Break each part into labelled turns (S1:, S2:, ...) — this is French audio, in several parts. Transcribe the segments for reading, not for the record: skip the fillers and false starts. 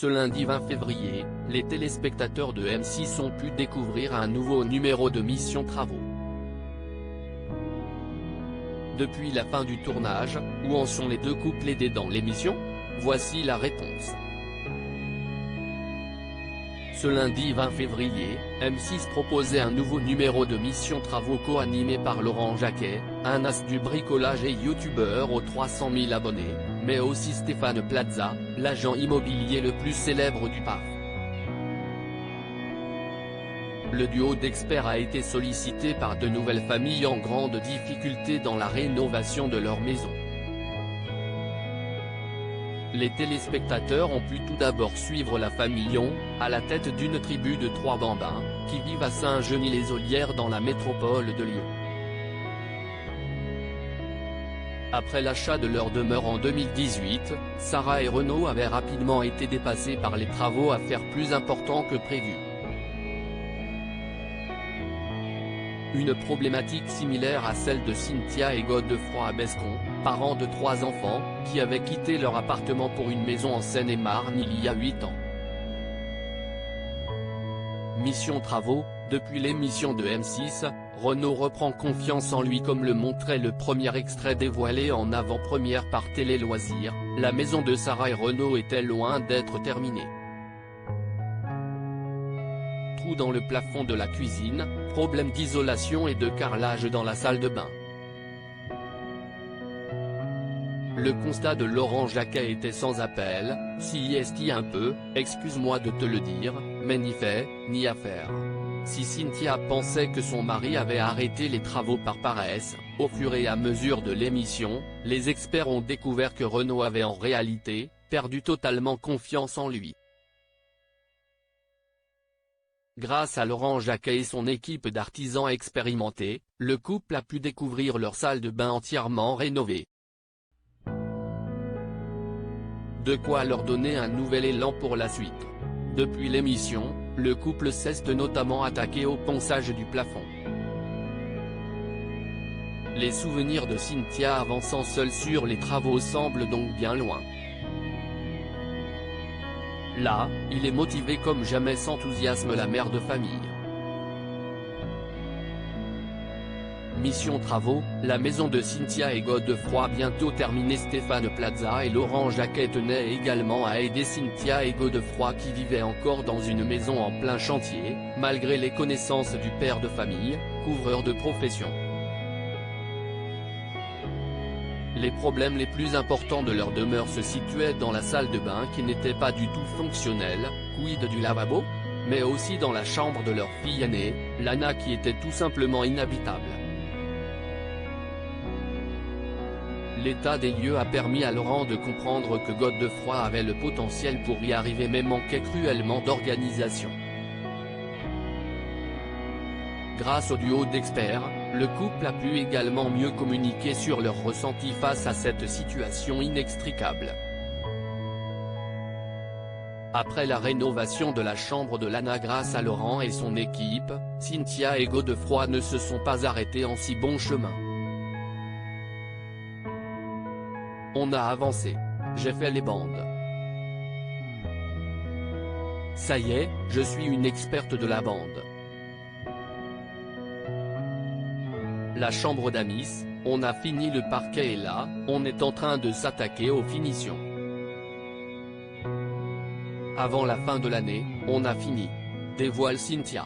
S1: Ce lundi 20 février, les téléspectateurs de M6 ont pu découvrir un nouveau numéro de Mission Travaux. Depuis la fin du tournage, où en sont les deux couples aidés dans l'émission? Voici la réponse. Ce lundi 20 février, M6 proposait un nouveau numéro de Mission Travaux co-animé par Laurent Jacquet, un as du bricolage et youtubeur aux 300 000 abonnés, mais aussi Stéphane Plaza, l'agent immobilier le plus célèbre du PAF. Le duo d'experts a été sollicité par de nouvelles familles en grande difficulté dans la rénovation de leur maison. Les téléspectateurs ont pu tout d'abord suivre la famille Lyon, à la tête d'une tribu de 3 bambins, qui vivent à Saint-Genis-les-Ollières dans la métropole de Lyon. Après l'achat de leur demeure en 2018, Sarah et Renaud avaient rapidement été dépassés par les travaux à faire plus importants que prévu. Une problématique similaire à celle de Cynthia et Godefroy à Bescon, parents de 3 enfants, qui avaient quitté leur appartement pour une maison en Seine-et-Marne il y a 8 ans. Mission Travaux, depuis l'émission de M6, Renaud reprend confiance en lui comme le montrait le premier extrait dévoilé en avant-première par Télé Loisirs. La maison de Sarah et Renaud était loin d'être terminée. Trou dans le plafond de la cuisine, problème d'isolation et de carrelage dans la salle de bain. Le constat de Laurent Jacquet était sans appel: si est un peu, excuse-moi de te le dire, mais ni fait, ni à faire. Si Cynthia pensait que son mari avait arrêté les travaux par paresse, au fur et à mesure de l'émission, les experts ont découvert que Renaud avait en réalité perdu totalement confiance en lui. Grâce à Laurent Jacquet et son équipe d'artisans expérimentés, le couple a pu découvrir leur salle de bain entièrement rénovée. De quoi leur donner un nouvel élan pour la suite. Depuis l'émission, le couple s'est notamment attaqué au ponçage du plafond. Les souvenirs de Cynthia avançant seule sur les travaux semblent donc bien loin. Là, il est motivé comme jamais, s'enthousiasme la mère de famille. Mission Travaux, la maison de Cynthia et Godefroy bientôt terminée. Stéphane Plaza et Laurent Jacquet tenaient également à aider Cynthia et Godefroy qui vivaient encore dans une maison en plein chantier, malgré les connaissances du père de famille, couvreur de profession. Les problèmes les plus importants de leur demeure se situaient dans la salle de bain qui n'était pas du tout fonctionnelle, quid du lavabo, mais aussi dans la chambre de leur fille aînée, Lana, qui était tout simplement inhabitable. L'état des lieux a permis à Laurent de comprendre que Godefroy avait le potentiel pour y arriver mais manquait cruellement d'organisation. Grâce au duo d'experts, le couple a pu également mieux communiquer sur leurs ressentis face à cette situation inextricable. Après la rénovation de la chambre de Lana grâce à Laurent et son équipe, Cynthia et Godefroy ne se sont pas arrêtés en si bon chemin. On a avancé. J'ai fait les bandes. Ça y est, je suis une experte de la bande. La chambre d'amis, on a fini le parquet et là, on est en train de s'attaquer aux finitions. Avant la fin de l'année, on a fini. Dévoile Cynthia.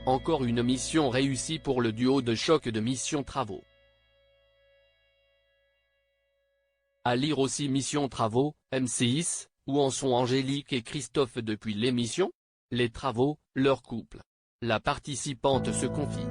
S1: Encore une mission réussie pour le duo de choc de Mission Travaux. À lire aussi Mission Travaux, M6, où en sont Angélique et Christophe depuis l'émission? Les travaux, leur couple. La participante se confie.